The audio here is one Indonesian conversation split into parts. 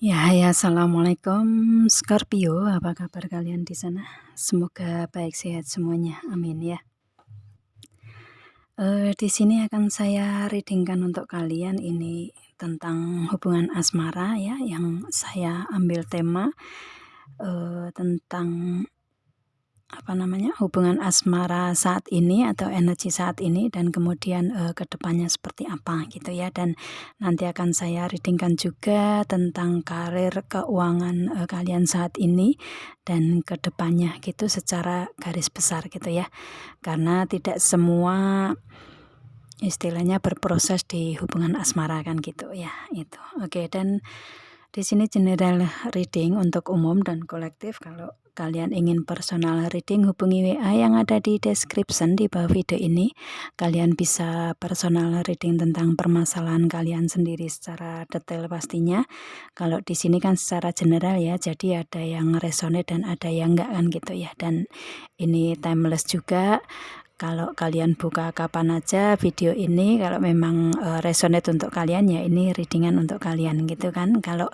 Ya, assalamualaikum Scorpio, apa kabar kalian di sana? Semoga baik sehat semuanya, amin ya. Di sini akan saya reading-kan untuk kalian ini tentang hubungan asmara ya, yang saya ambil tema tentang hubungan asmara saat ini atau energi saat ini dan kemudian ke depannya seperti apa gitu ya. Dan nanti akan saya reading-kan juga tentang karir, keuangan kalian saat ini dan ke depannya gitu secara garis besar gitu ya. Karena tidak semua istilahnya berproses di hubungan asmara kan gitu ya, itu. Oke, dan di sini general reading untuk umum dan kolektif. Kalau kalian ingin personal reading, hubungi WA yang ada di description di bawah video ini. Kalian bisa personal reading tentang permasalahan kalian sendiri secara detail pastinya. Kalau di sini kan secara general ya, jadi ada yang resonate dan ada yang enggak kan gitu ya. Dan ini timeless juga. Kalau kalian buka kapan aja video ini, kalau memang resonate untuk kalian ya ini readingan untuk kalian gitu kan. Kalau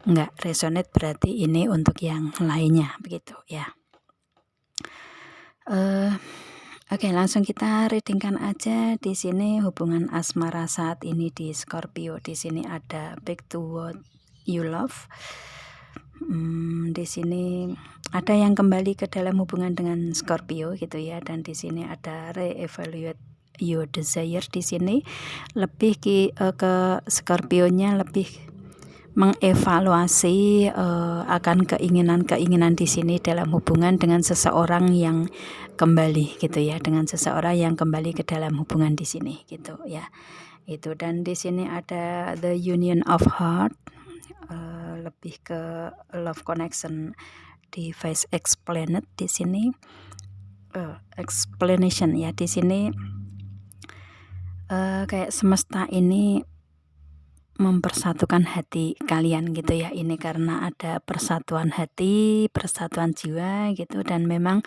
enggak resonate berarti ini untuk yang lainnya begitu ya. Oke, langsung kita readingkan aja. Di sini hubungan asmara saat ini di Scorpio. Di sini ada back to what you love. Di sini ada yang kembali ke dalam hubungan dengan Scorpio gitu ya, dan di sini ada re-evaluate your desire. Di sini lebih ke Scorpio-nya lebih mengevaluasi akan keinginan-keinginan di sini dalam hubungan dengan seseorang yang kembali gitu ya, dengan seseorang yang kembali ke dalam hubungan di sini gitu ya. Itu, dan di sini ada the union of heart, lebih ke love connection di face explained di sini, explanation ya. Di sini kayak semesta ini mempersatukan hati kalian gitu ya. Ini karena ada persatuan hati, persatuan jiwa gitu, dan memang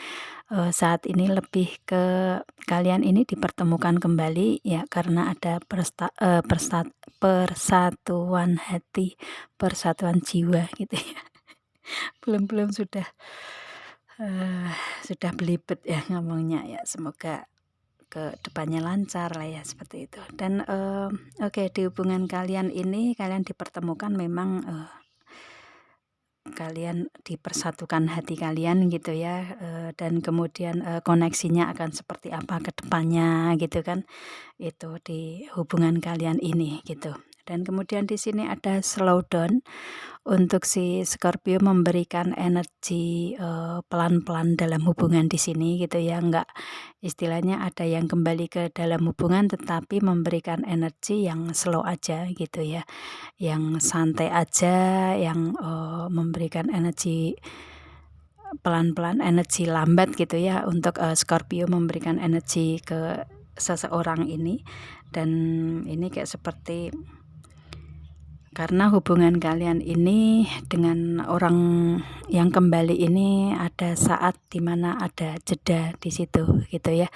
saat ini lebih ke kalian ini dipertemukan kembali ya, karena ada persatuan hati, persatuan jiwa gitu ya. Belum sudah belibet ya ngomongnya ya. Semoga ke depannya lancar lah ya, seperti itu. Dan oke, di hubungan kalian ini kalian dipertemukan, memang kalian dipersatukan hati kalian gitu ya, dan kemudian koneksinya akan seperti apa ke depannya gitu kan, itu di hubungan kalian ini gitu. Dan kemudian di sini ada slow down untuk si Scorpio, memberikan energi pelan-pelan dalam hubungan di sini gitu ya. Enggak, istilahnya ada yang kembali ke dalam hubungan tetapi memberikan energi yang slow aja gitu ya, yang santai aja, yang memberikan energi pelan-pelan, energi lambat gitu ya, untuk Scorpio memberikan energi ke seseorang ini. Dan ini kayak seperti karena hubungan kalian ini dengan orang yang kembali ini ada saat dimana ada jeda di situ gitu ya.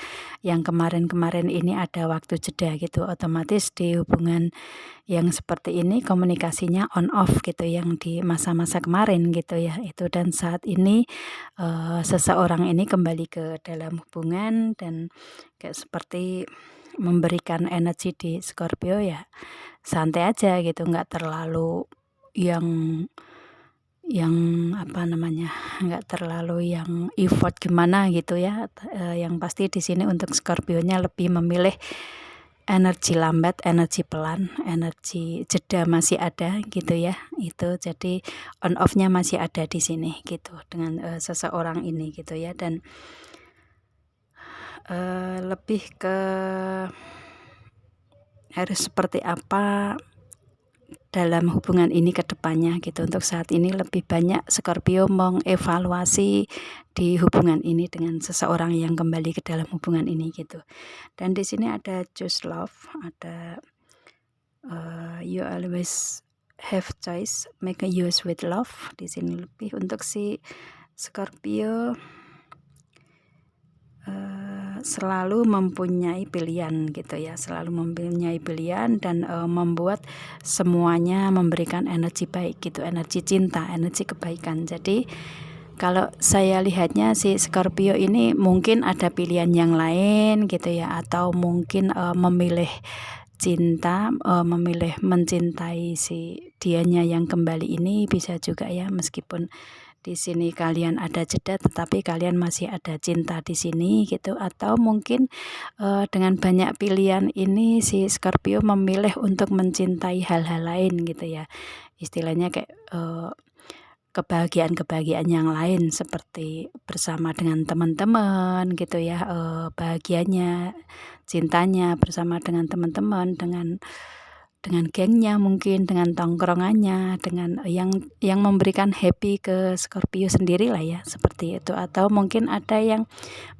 Yang kemarin-kemarin ini ada waktu jeda gitu, otomatis di hubungan yang seperti ini komunikasinya on off gitu, yang di masa-masa kemarin gitu ya itu. Dan saat ini seseorang ini kembali ke dalam hubungan dan kayak seperti memberikan energi di Scorpio ya, santai aja gitu, nggak terlalu yang nggak terlalu yang effort gimana gitu ya. Yang pasti di sini untuk Scorpio-nya lebih memilih energi lambat, energi pelan, energi jeda masih ada gitu ya. Itu jadi on off-nya masih ada di sini gitu dengan seseorang ini gitu ya. Dan lebih ke harus seperti apa dalam hubungan ini ke depannya gitu. Untuk saat ini lebih banyak Scorpio mengevaluasi di hubungan ini dengan seseorang yang kembali ke dalam hubungan ini gitu. Dan di sini ada choose love, ada you always have choice, make a use with love. Di sini lebih untuk si Scorpio selalu mempunyai pilihan gitu ya, selalu mempunyai pilihan dan membuat semuanya memberikan energi baik gitu, energi cinta, energi kebaikan. Jadi kalau saya lihatnya si Scorpio ini mungkin ada pilihan yang lain gitu ya, atau mungkin memilih cinta, memilih mencintai si dianya yang kembali ini bisa juga ya, meskipun di sini kalian ada jeda tetapi kalian masih ada cinta di sini gitu, atau mungkin dengan banyak pilihan ini si Scorpio memilih untuk mencintai hal-hal lain gitu ya, istilahnya kayak kebahagiaan-kebahagiaan yang lain seperti bersama dengan teman-teman gitu ya, bahagianya, cintanya bersama dengan teman-teman, dengan gengnya, mungkin dengan tongkrongannya, dengan yang memberikan happy ke Scorpio sendiri lah ya, seperti itu. Atau mungkin ada yang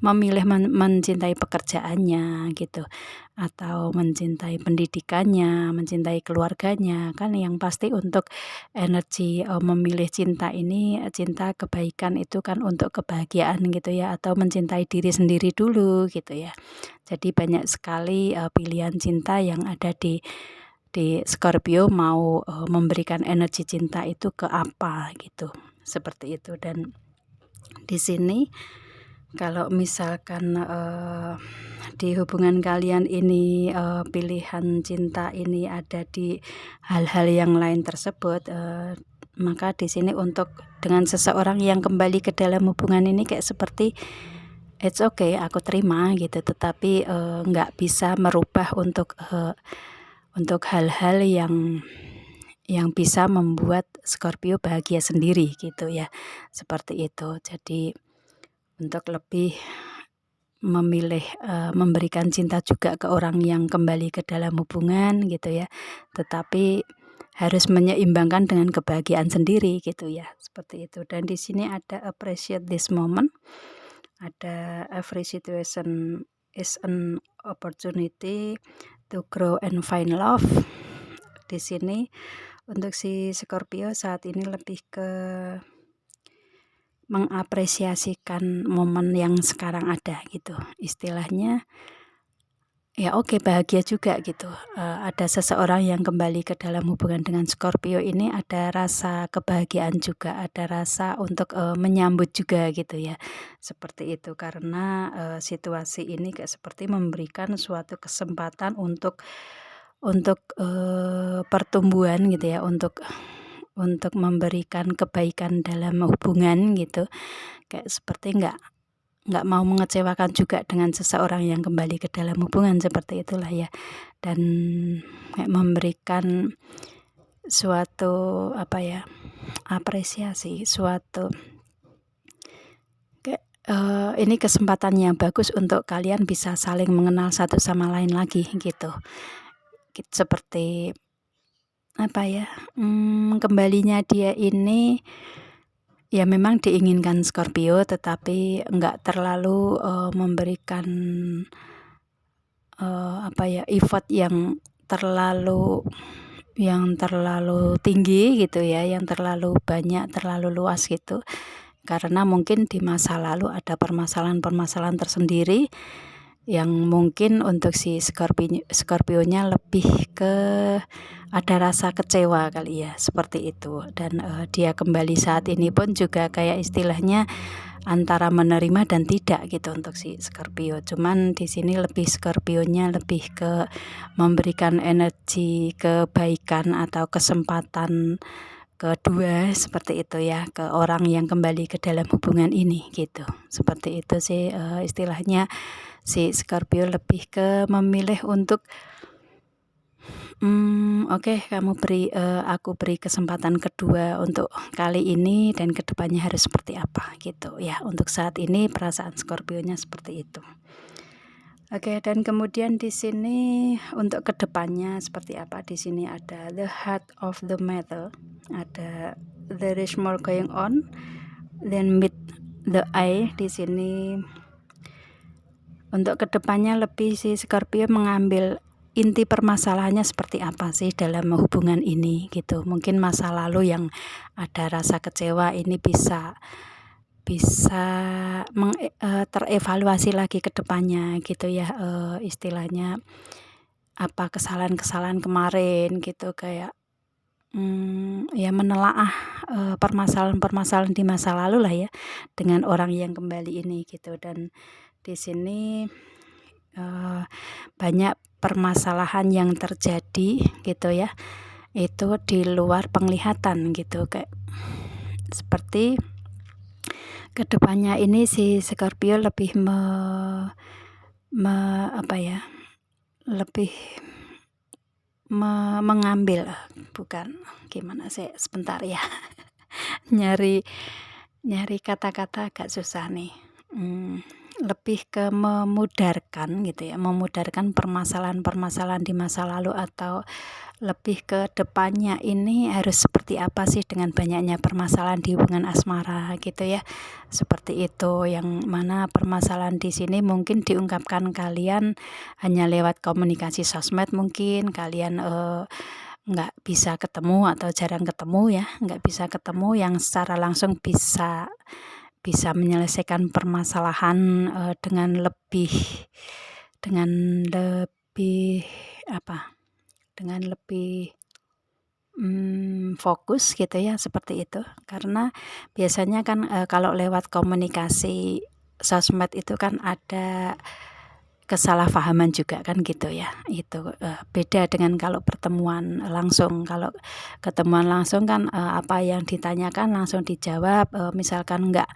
memilih mencintai pekerjaannya gitu, atau mencintai pendidikannya, mencintai keluarganya. Kan yang pasti untuk energi memilih cinta ini, cinta kebaikan itu kan untuk kebahagiaan gitu ya, atau mencintai diri sendiri dulu gitu ya. Jadi banyak sekali pilihan cinta yang ada di Scorpio, mau memberikan energi cinta itu ke apa gitu, seperti itu. Dan di sini kalau misalkan di hubungan kalian ini pilihan cinta ini ada di hal-hal yang lain tersebut, maka di sini untuk dengan seseorang yang kembali ke dalam hubungan ini kayak seperti it's okay, aku terima gitu, tetapi nggak bisa merubah untuk hal-hal yang bisa membuat Scorpio bahagia sendiri gitu ya, seperti itu. Jadi untuk lebih memilih memberikan cinta juga ke orang yang kembali ke dalam hubungan gitu ya, tetapi harus menyeimbangkan dengan kebahagiaan sendiri gitu ya, seperti itu. Dan di sini ada appreciate this moment, ada every situation is an opportunity to grow and find love. Di sini untuk si Scorpio saat ini lebih ke mengapresiasikan momen yang sekarang ada gitu, istilahnya ya oke, bahagia juga gitu. Ada seseorang yang kembali ke dalam hubungan dengan Scorpio ini, ada rasa kebahagiaan juga, ada rasa untuk menyambut juga gitu ya, seperti itu. Karena situasi ini kayak seperti memberikan suatu kesempatan untuk pertumbuhan gitu ya, untuk memberikan kebaikan dalam hubungan gitu, kayak seperti nggak mau mengecewakan juga dengan seseorang yang kembali ke dalam hubungan, seperti itulah ya. Dan kayak memberikan suatu apresiasi, suatu kayak ini kesempatan yang bagus untuk kalian bisa saling mengenal satu sama lain lagi gitu. Seperti kembalinya dia ini ya memang diinginkan Scorpio, tetapi nggak terlalu memberikan effort yang terlalu tinggi gitu ya, yang terlalu banyak, terlalu luas gitu. Karena mungkin di masa lalu ada permasalahan-permasalahan tersendiri yang mungkin untuk si Scorpio-nya lebih ke ada rasa kecewa kali ya, seperti itu. Dan dia kembali saat ini pun juga kayak istilahnya antara menerima dan tidak gitu untuk si Scorpio. Cuman di sini lebih Scorpio-nya lebih ke memberikan energi kebaikan atau kesempatan kedua, seperti itu ya, ke orang yang kembali ke dalam hubungan ini gitu. Seperti itu sih istilahnya si Scorpio lebih ke memilih untuk oke, aku beri kesempatan kedua untuk kali ini, dan kedepannya harus seperti apa gitu ya. Untuk saat ini perasaan Scorpio-nya seperti itu. Oke, dan kemudian di sini untuk kedepannya seperti apa? Di sini ada the heart of the matter, ada there is more going on then meet the eye. Di sini untuk kedepannya lebih si Scorpio mengambil inti permasalahannya seperti apa sih dalam hubungan ini gitu. Mungkin masa lalu yang ada rasa kecewa ini bisa bisa terevaluasi lagi ke depannya gitu ya, istilahnya apa kesalahan-kesalahan kemarin gitu, kayak ya menelaah permasalahan-permasalahan di masa lalu lah ya dengan orang yang kembali ini gitu. Dan di sini banyak permasalahan yang terjadi gitu ya, itu di luar penglihatan gitu, kayak seperti kedepannya ini si Scorpio lebih lebih mengambil, bukan gimana sih, sebentar ya, nyari kata-kata agak susah nih. Lebih ke memudarkan gitu ya, memudarkan permasalahan-permasalahan di masa lalu, atau lebih ke depannya ini harus seperti apa sih dengan banyaknya permasalahan di hubungan asmara gitu ya. Seperti itu, yang mana permasalahan di sini mungkin diungkapkan kalian hanya lewat komunikasi sosmed, mungkin kalian nggak bisa ketemu atau jarang ketemu ya, nggak bisa ketemu yang secara langsung bisa menyelesaikan permasalahan dengan lebih fokus gitu ya, seperti itu. Karena biasanya kan kalau lewat komunikasi sosmed itu kan ada kesalahpahaman juga kan gitu ya. Itu beda dengan kalau pertemuan langsung. Kalau ketemuan langsung kan apa yang ditanyakan langsung dijawab, misalkan nggak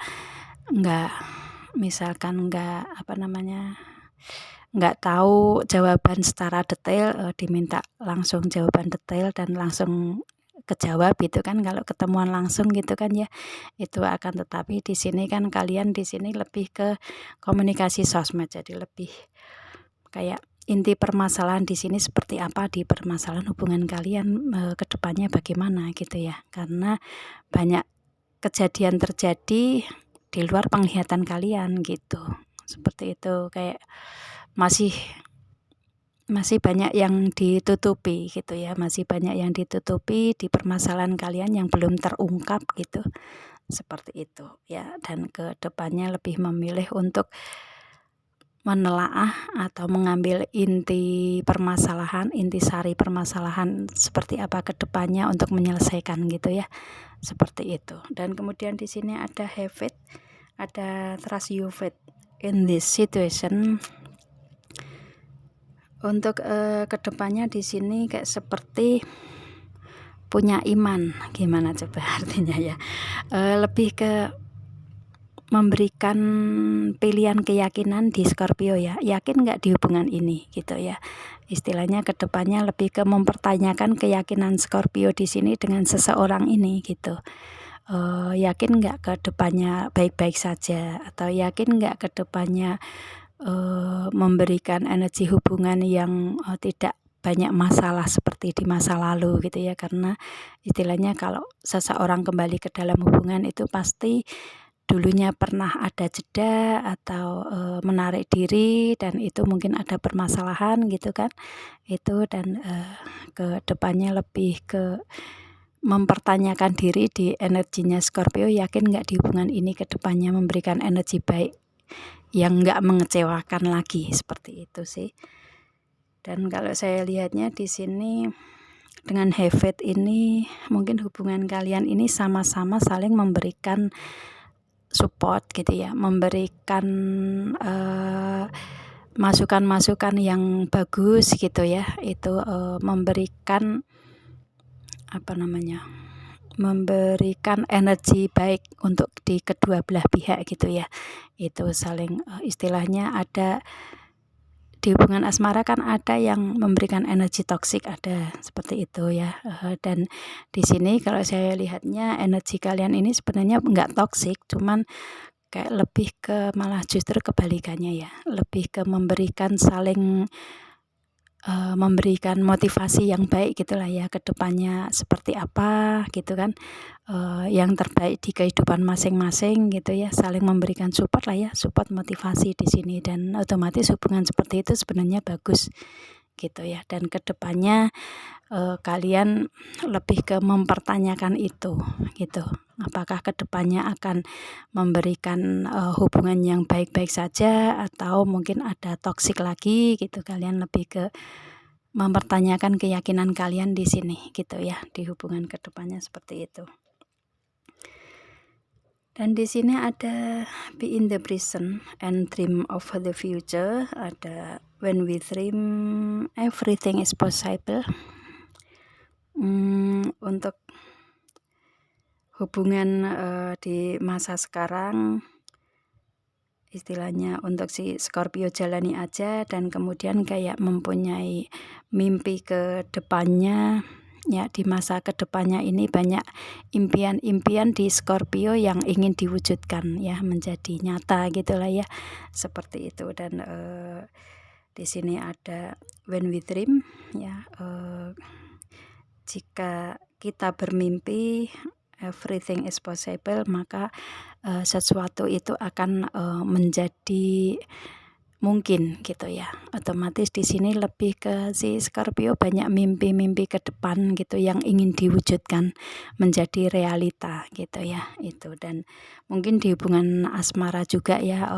nggak tahu jawaban secara detail, diminta langsung jawaban detail dan langsung kejawab gitu kan kalau ketemuan langsung gitu kan ya. Itu akan, tetapi di sini kan kalian di sini lebih ke komunikasi sosmed, jadi lebih kayak inti permasalahan di sini seperti apa, di permasalahan hubungan kalian ke depannya bagaimana gitu ya. Karena banyak kejadian terjadi di luar penglihatan kalian gitu. Seperti itu, kayak masih banyak yang ditutupi gitu ya, masih banyak yang ditutupi di permasalahan kalian yang belum terungkap gitu. Seperti itu ya, dan ke depannya lebih memilih untuk menelaah atau mengambil inti permasalahan, intisari permasalahan seperti apa ke depannya untuk menyelesaikan gitu ya. Seperti itu. Dan kemudian di sini ada have it, ada trust you faith in this situation. Untuk kedepannya di sini kayak seperti punya iman, gimana coba artinya ya, lebih ke memberikan pilihan keyakinan di Scorpio ya, yakin nggak di hubungan ini gitu ya. Istilahnya kedepannya lebih ke mempertanyakan keyakinan Scorpio di sini dengan seseorang ini gitu. Yakin nggak ke depannya baik-baik saja, atau yakin nggak ke depannya memberikan energi hubungan yang tidak banyak masalah seperti di masa lalu gitu ya. Karena istilahnya kalau seseorang kembali ke dalam hubungan itu pasti dulunya pernah ada jeda atau menarik diri, dan itu mungkin ada permasalahan gitu kan. Itu, dan ke depannya lebih ke mempertanyakan diri di energinya Scorpio, yakin nggak di hubungan ini ke depannya memberikan energi baik yang nggak mengecewakan lagi, seperti itu sih. Dan kalau saya lihatnya di sini dengan have it ini, mungkin hubungan kalian ini sama-sama saling memberikan support gitu ya, memberikan masukan-masukan yang bagus gitu ya. Itu memberikan memberikan energi baik untuk di kedua belah pihak gitu ya. Itu saling istilahnya ada di hubungan asmara kan ada yang memberikan energi toksik, ada seperti itu ya. Dan di sini kalau saya lihatnya energi kalian ini sebenarnya nggak toksik, cuman kayak lebih ke malah justru kebalikannya ya, lebih ke memberikan saling memberikan motivasi yang baik gitulah ya, ke depannya seperti apa gitu kan, yang terbaik di kehidupan masing-masing gitu ya, saling memberikan support lah ya, support motivasi di sini. Dan otomatis hubungan seperti itu sebenarnya bagus gitu ya. Dan ke depannya kalian lebih ke mempertanyakan itu gitu. Apakah kedepannya akan memberikan hubungan yang baik-baik saja atau mungkin ada toksik lagi gitu. Kalian lebih ke mempertanyakan keyakinan kalian di sini gitu ya, di hubungan kedepannya seperti itu. Dan di sini ada be in the present and dream of the future. Ada when we dream everything is possible. Untuk hubungan di masa sekarang, istilahnya untuk si Scorpio jalani aja dan kemudian kayak mempunyai mimpi ke depannya. Ya, di masa kedepannya ini banyak impian-impian di Scorpio yang ingin diwujudkan ya, menjadi nyata gitulah ya, seperti itu. Dan di sini ada when we dream ya, jika kita bermimpi everything is possible, maka sesuatu itu akan menjadi mungkin gitu ya. Otomatis di sini lebih ke si Scorpio banyak mimpi-mimpi ke depan gitu yang ingin diwujudkan menjadi realita gitu ya itu. Dan mungkin di hubungan asmara juga ya,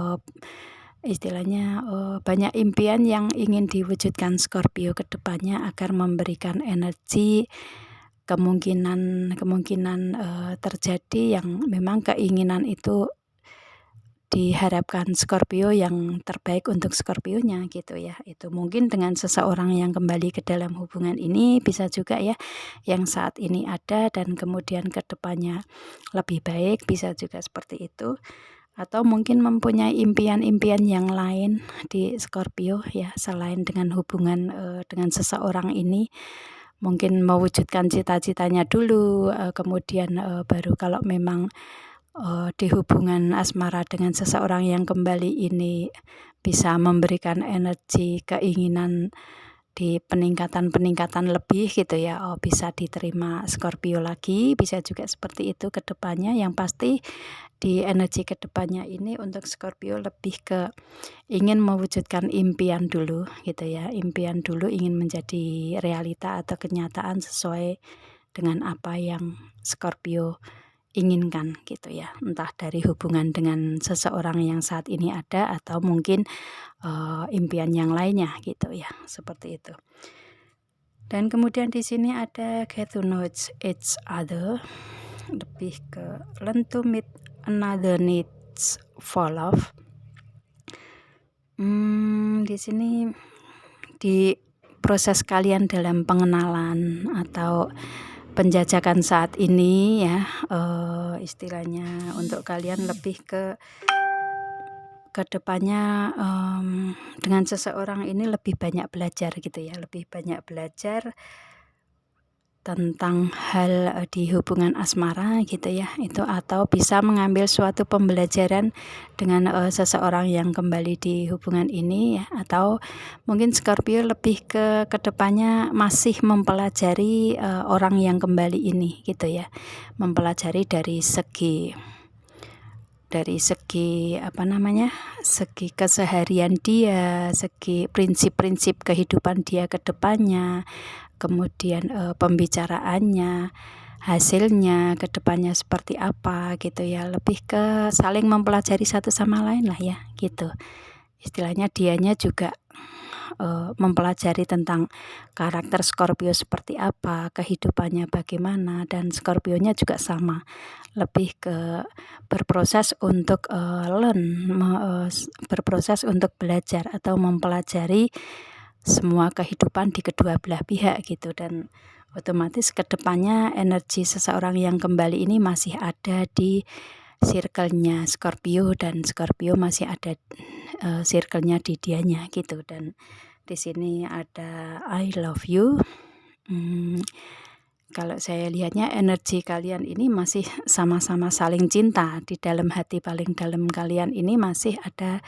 istilahnya banyak impian yang ingin diwujudkan Scorpio ke depannya agar memberikan energi kemungkinan terjadi yang memang keinginan itu diharapkan Scorpio yang terbaik untuk Scorpionya gitu ya. Itu mungkin dengan seseorang yang kembali ke dalam hubungan ini bisa juga ya, yang saat ini ada dan kemudian ke depannya lebih baik, bisa juga seperti itu. Atau mungkin mempunyai impian-impian yang lain di Scorpio ya, selain dengan hubungan dengan seseorang ini. Mungkin mewujudkan cita-citanya dulu, kemudian baru kalau memang di hubungan asmara dengan seseorang yang kembali ini bisa memberikan energi keinginan di peningkatan lebih gitu ya, bisa diterima Scorpio lagi, bisa juga seperti itu ke depannya. Yang pasti di energi ke depannya ini untuk Scorpio lebih ke ingin mewujudkan impian dulu gitu ya, impian dulu ingin menjadi realita atau kenyataan sesuai dengan apa yang Scorpio inginkan gitu ya, entah dari hubungan dengan seseorang yang saat ini ada atau mungkin impian yang lainnya gitu ya, seperti itu. Dan kemudian di sini ada get to know each other, lebih ke learn to meet another needs for love. Di sini di proses kalian dalam pengenalan atau penjajakan saat ini ya, istilahnya untuk kalian lebih ke depannya dengan seseorang ini lebih banyak belajar gitu ya, lebih banyak belajar tentang hal di hubungan asmara gitu ya, itu atau bisa mengambil suatu pembelajaran dengan seseorang yang kembali di hubungan ini ya, atau mungkin Scorpio lebih ke depannya masih mempelajari orang yang kembali ini gitu ya, mempelajari dari segi segi keseharian dia, segi prinsip-prinsip kehidupan dia ke depannya, kemudian pembicaraannya, hasilnya ke depannya seperti apa gitu ya, lebih ke saling mempelajari satu sama lain lah ya gitu. Istilahnya dianya juga mempelajari tentang karakter Scorpio seperti apa, kehidupannya bagaimana, dan Scorpionya juga sama, lebih ke berproses untuk berproses untuk belajar atau mempelajari semua kehidupan di kedua belah pihak gitu. Dan otomatis kedepannya energi seseorang yang kembali ini masih ada di circle-nya Scorpio dan Scorpio masih ada circle-nya di dianya gitu. Dan di sini ada I love you. Kalau saya lihatnya energi kalian ini masih sama-sama saling cinta, di dalam hati paling dalam kalian ini masih ada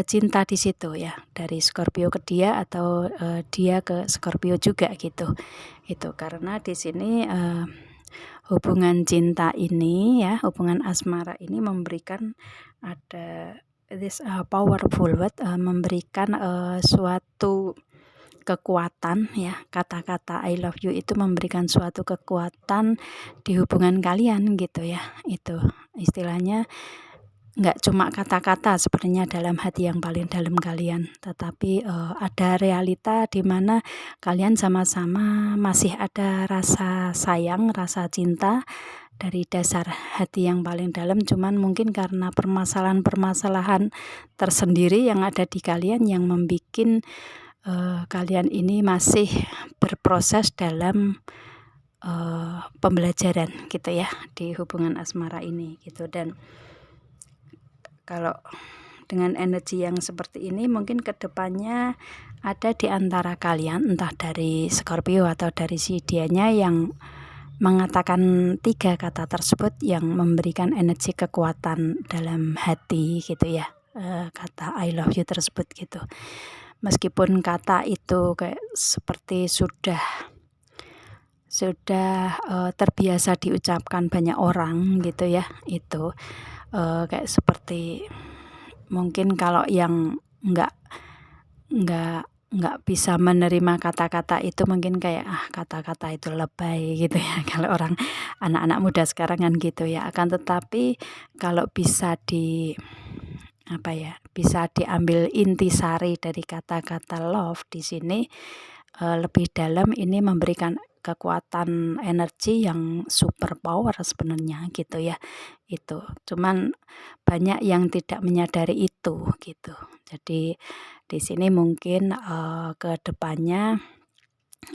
cinta di situ ya, dari Scorpio ke dia atau dia ke Scorpio juga gitu. Itu karena di sini hubungan cinta ini ya, hubungan asmara ini memberikan ada this powerful word, memberikan suatu kekuatan ya, kata-kata I love you itu memberikan suatu kekuatan di hubungan kalian gitu ya. Itu istilahnya nggak cuma kata-kata sebenarnya dalam hati yang paling dalam kalian, tetapi ada realita di mana kalian sama-sama masih ada rasa sayang, rasa cinta dari dasar hati yang paling dalam, cuman mungkin karena permasalahan-permasalahan tersendiri yang ada di kalian yang membuat kalian ini masih berproses dalam pembelajaran gitu ya di hubungan asmara ini gitu. Dan kalau dengan energi yang seperti ini mungkin kedepannya ada di antara kalian, entah dari Scorpio atau dari si dianya, yang mengatakan 3 kata tersebut yang memberikan energi kekuatan dalam hati gitu ya, kata I love you tersebut gitu. Meskipun kata itu kayak seperti sudah terbiasa diucapkan banyak orang gitu ya, itu kayak seperti mungkin kalau yang nggak bisa menerima kata-kata itu mungkin kayak kata-kata itu lebay gitu ya kalau orang anak-anak muda sekarang kan gitu ya. Akan tetapi kalau bisa bisa diambil intisari dari kata-kata love di sini lebih dalam, ini memberikan kekuatan energi yang super power sebenarnya gitu ya. Itu cuman banyak yang tidak menyadari itu gitu. Jadi di sini mungkin ke depannya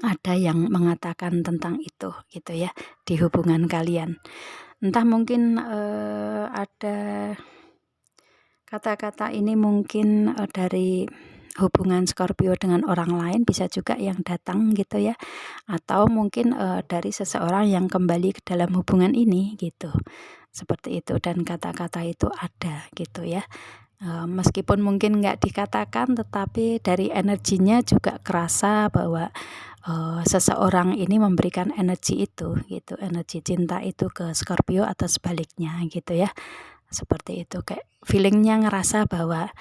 ada yang mengatakan tentang itu gitu ya di hubungan kalian. Entah mungkin ada kata-kata ini mungkin dari hubungan Scorpio dengan orang lain, bisa juga yang datang gitu ya, atau mungkin dari seseorang yang kembali ke dalam hubungan ini gitu, seperti itu. Dan kata-kata itu ada gitu ya, meskipun mungkin nggak dikatakan, tetapi dari energinya juga kerasa bahwa seseorang ini memberikan energi itu gitu, energi cinta itu ke Scorpio atau sebaliknya gitu ya, seperti itu. Kayak feelingnya ngerasa bahwa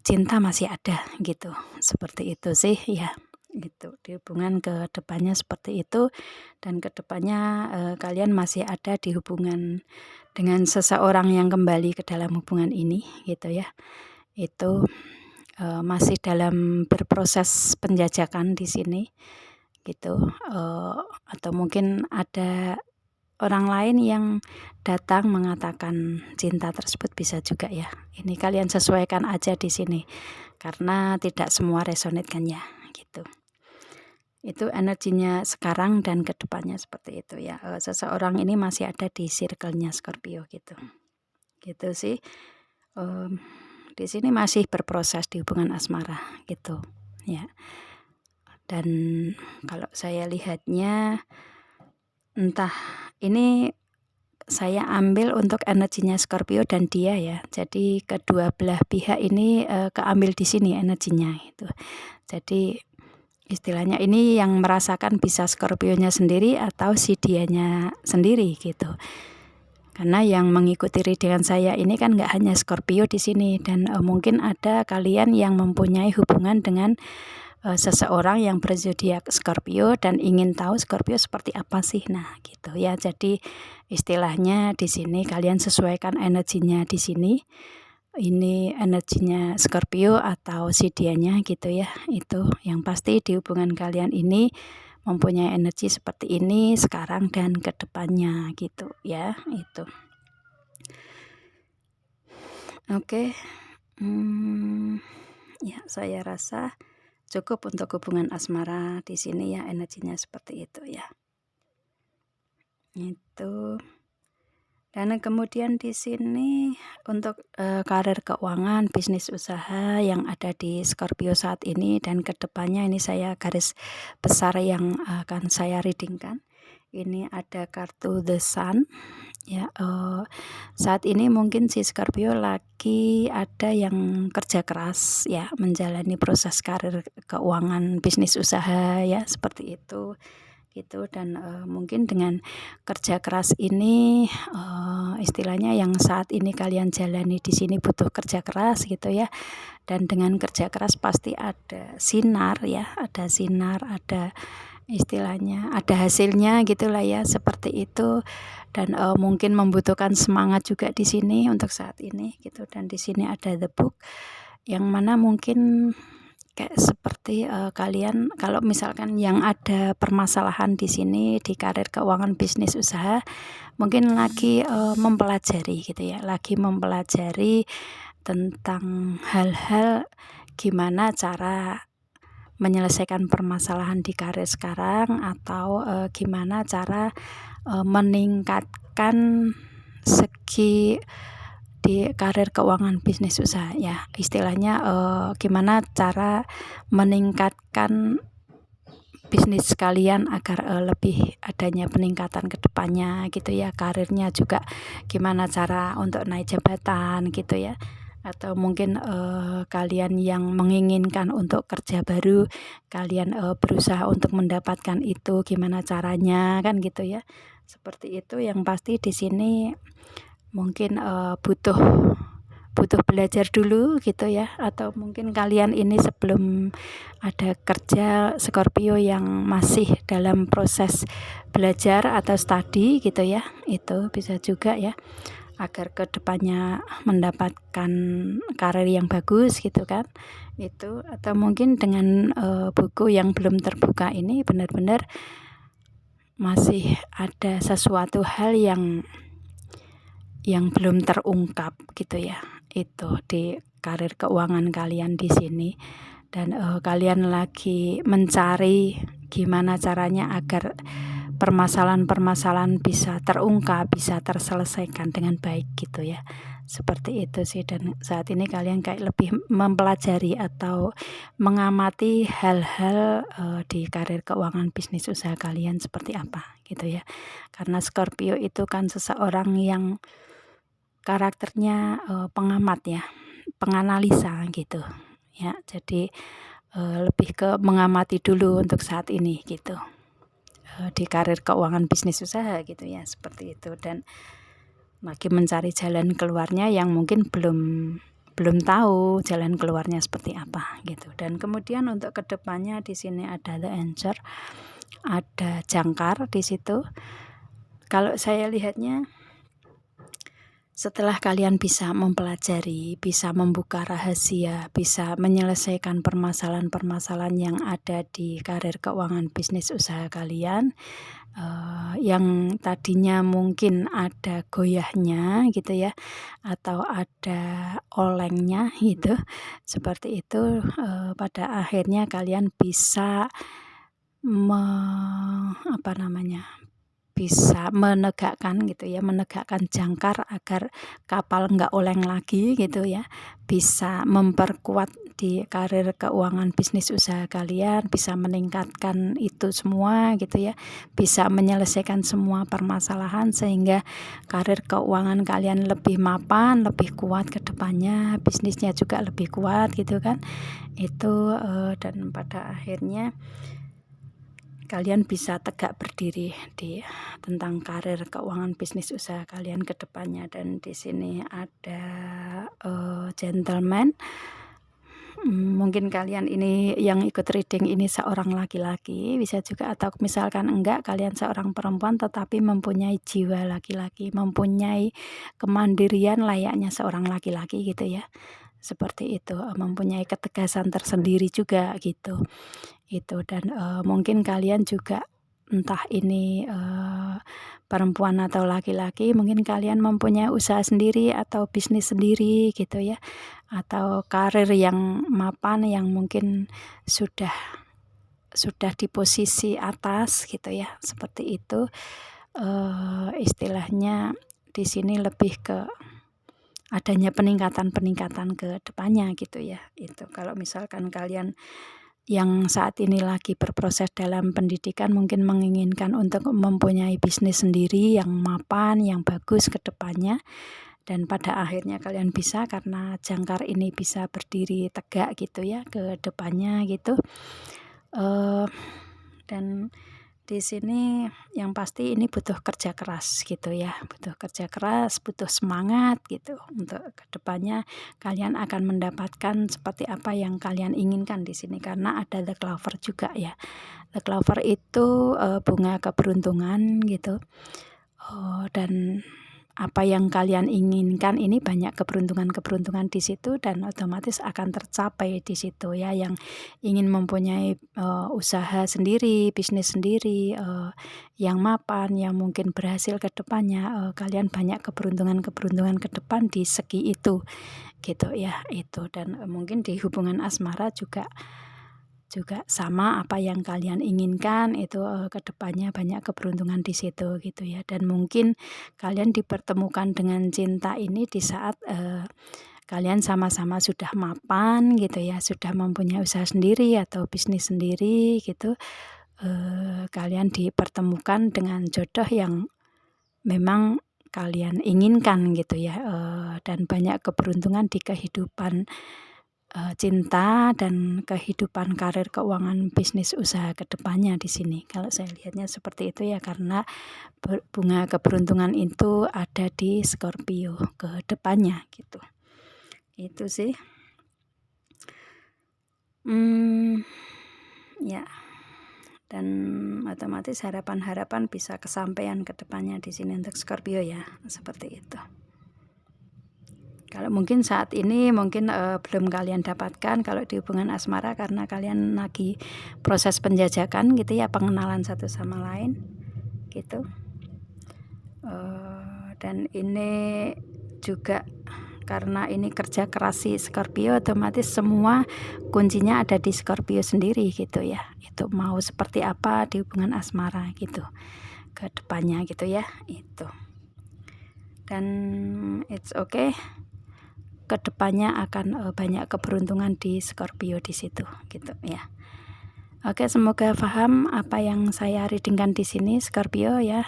cinta masih ada gitu, seperti itu sih ya gitu. Di hubungan ke depannya seperti itu, dan ke depannya kalian masih ada di hubungan dengan seseorang yang kembali ke dalam hubungan ini gitu ya. Itu masih dalam berproses penjajakan di sini gitu, atau mungkin ada orang lain yang datang mengatakan cinta tersebut, bisa juga ya. Ini kalian sesuaikan aja di sini karena tidak semua resonate kan ya gitu. Itu energinya sekarang dan kedepannya seperti itu ya. Seseorang ini masih ada di circle-nya Scorpio gitu. Gitu sih. Di sini masih berproses di hubungan asmara gitu ya. Dan kalau saya lihatnya, entah ini saya ambil untuk energinya Scorpio dan dia ya. Jadi kedua belah pihak ini keambil di sini energinya itu. Jadi istilahnya ini yang merasakan bisa Scorpionya sendiri atau si dianya sendiri gitu. Karena yang mengikuti readingan saya ini kan nggak hanya Scorpio di sini, dan mungkin ada kalian yang mempunyai hubungan dengan seseorang yang berzodiak Scorpio dan ingin tahu Scorpio seperti apa sih. Nah, gitu ya. Jadi istilahnya di sini kalian sesuaikan energinya di sini. Ini energinya Scorpio atau si dianya gitu ya. Itu yang pasti di hubungan kalian ini mempunyai energi seperti ini sekarang dan ke depannya gitu ya. Itu. Oke. Ya, saya rasa cukup untuk hubungan asmara di sini ya, energinya seperti itu ya. Itu. Dan kemudian di sini untuk karir keuangan, bisnis usaha yang ada di Scorpio saat ini dan kedepannya, ini saya garis besar yang akan saya readingkan. Ini ada kartu The Sun ya. Saat ini mungkin si Scorpio lagi ada yang kerja keras ya, menjalani proses karir keuangan, bisnis usaha ya, seperti itu. gitu. Dan mungkin dengan kerja keras ini, istilahnya yang saat ini kalian jalani di sini butuh kerja keras gitu ya, dan dengan kerja keras pasti ada sinar ya, ada sinar, ada istilahnya ada hasilnya gitulah ya, seperti itu. Dan mungkin membutuhkan semangat juga di sini untuk saat ini gitu. Dan di sini ada the book, yang mana mungkin kayak seperti kalian kalau misalkan yang ada permasalahan di sini di karir keuangan bisnis usaha, mungkin lagi mempelajari gitu ya, lagi mempelajari tentang hal-hal gimana cara menyelesaikan permasalahan di karir sekarang, atau gimana cara meningkatkan segi di karir keuangan bisnis usaha ya, istilahnya gimana cara meningkatkan bisnis kalian agar lebih adanya peningkatan ke depannya gitu ya, karirnya juga gimana cara untuk naik jabatan gitu ya, atau mungkin kalian yang menginginkan untuk kerja baru, kalian berusaha untuk mendapatkan itu gimana caranya kan gitu ya, seperti itu. Yang pasti di sini mungkin butuh belajar dulu gitu ya, atau mungkin kalian ini sebelum ada kerja Scorpio yang masih dalam proses belajar atau studi gitu ya, itu bisa juga ya, agar kedepannya mendapatkan karir yang bagus gitu kan itu. Atau mungkin dengan buku yang belum terbuka ini benar-benar masih ada sesuatu hal yang belum terungkap gitu ya, itu di karir keuangan kalian di sini. Dan kalian lagi mencari gimana caranya agar permasalahan-permasalahan bisa terungkap, bisa terselesaikan dengan baik gitu ya, seperti itu sih. Dan saat ini kalian kayak lebih mempelajari atau mengamati hal-hal di karir keuangan bisnis usaha kalian seperti apa gitu ya, karena Scorpio itu kan seseorang yang karakternya pengamat ya, penganalisa gitu ya, jadi lebih ke mengamati dulu untuk saat ini gitu, di karir keuangan bisnis usaha gitu ya, seperti itu. Dan lagi mencari jalan keluarnya yang mungkin belum tahu jalan keluarnya seperti apa gitu. Dan kemudian untuk kedepannya di sini ada the answer, ada jangkar di situ. Kalau saya lihatnya, setelah kalian bisa mempelajari, bisa membuka rahasia, bisa menyelesaikan permasalahan-permasalahan yang ada di karir keuangan bisnis usaha kalian, yang tadinya mungkin ada goyahnya gitu ya, atau ada olengnya gitu, seperti itu, pada akhirnya kalian bisa bisa menegakkan gitu ya, menegakkan jangkar agar kapal nggak oleng lagi gitu ya, bisa memperkuat di karir keuangan bisnis usaha kalian, bisa meningkatkan itu semua gitu ya, bisa menyelesaikan semua permasalahan sehingga karir keuangan kalian lebih mapan, lebih kuat ke depannya, bisnisnya juga lebih kuat gitu kan itu. Dan pada akhirnya kalian bisa tegak berdiri di tentang karir keuangan bisnis usaha kalian ke depannya. Dan di sini ada gentleman. Mungkin kalian ini yang ikut reading ini seorang laki-laki, bisa juga, atau misalkan enggak, kalian seorang perempuan tetapi mempunyai jiwa laki-laki, mempunyai kemandirian layaknya seorang laki-laki gitu ya, seperti itu, mempunyai ketegasan tersendiri juga gitu itu. Dan mungkin kalian juga entah ini perempuan atau laki-laki, mungkin kalian mempunyai usaha sendiri atau bisnis sendiri gitu ya, atau karir yang mapan yang mungkin sudah di posisi atas gitu ya, seperti itu. Istilahnya di sini lebih ke adanya peningkatan ke depannya gitu ya. Itu kalau misalkan kalian yang saat ini lagi berproses dalam pendidikan mungkin menginginkan untuk mempunyai bisnis sendiri yang mapan, yang bagus ke depannya, dan pada akhirnya kalian bisa karena jangkar ini bisa berdiri tegak gitu ya ke depannya gitu. Dan di sini yang pasti ini butuh kerja keras gitu ya, butuh kerja keras, butuh semangat gitu untuk kedepannya kalian akan mendapatkan seperti apa yang kalian inginkan di sini karena ada the clover juga ya. The clover itu bunga keberuntungan gitu. Dan apa yang kalian inginkan ini banyak keberuntungan-keberuntungan di situ dan otomatis akan tercapai di situ ya. Yang ingin mempunyai usaha sendiri, bisnis sendiri, yang mapan, yang mungkin berhasil ke depannya, kalian banyak keberuntungan-keberuntungan ke depan di segi itu gitu ya. Itu dan mungkin di hubungan asmara juga sama apa yang kalian inginkan itu ke depannya banyak keberuntungan di situ gitu ya. Dan mungkin kalian dipertemukan dengan cinta ini di saat kalian sama-sama sudah mapan gitu ya, sudah mempunyai usaha sendiri atau bisnis sendiri gitu. Kalian dipertemukan dengan jodoh yang memang kalian inginkan gitu ya, dan banyak keberuntungan di kehidupan cinta dan kehidupan karir keuangan bisnis usaha kedepannya di sini. Kalau saya lihatnya seperti itu ya karena bunga keberuntungan itu ada di Scorpio ke depannya gitu. Itu sih. Ya. Dan otomatis harapan-harapan bisa kesampaian ke depannya di sini untuk Scorpio ya, seperti itu. Kalau mungkin saat ini mungkin belum kalian dapatkan kalau di hubungan asmara karena kalian lagi proses penjajakan gitu ya, pengenalan satu sama lain gitu. Dan ini juga karena ini kerja keras si Scorpio otomatis semua kuncinya ada di Scorpio sendiri gitu ya. Itu mau seperti apa di hubungan asmara gitu ke depannya gitu ya itu. Dan it's okay. Kedepannya akan banyak keberuntungan di Scorpio di situ gitu ya. Oke, semoga paham apa yang saya readingkan di sini Scorpio ya.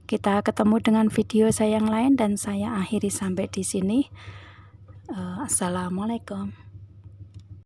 Kita ketemu dengan video saya yang lain dan saya akhiri sampai di sini. Assalamualaikum.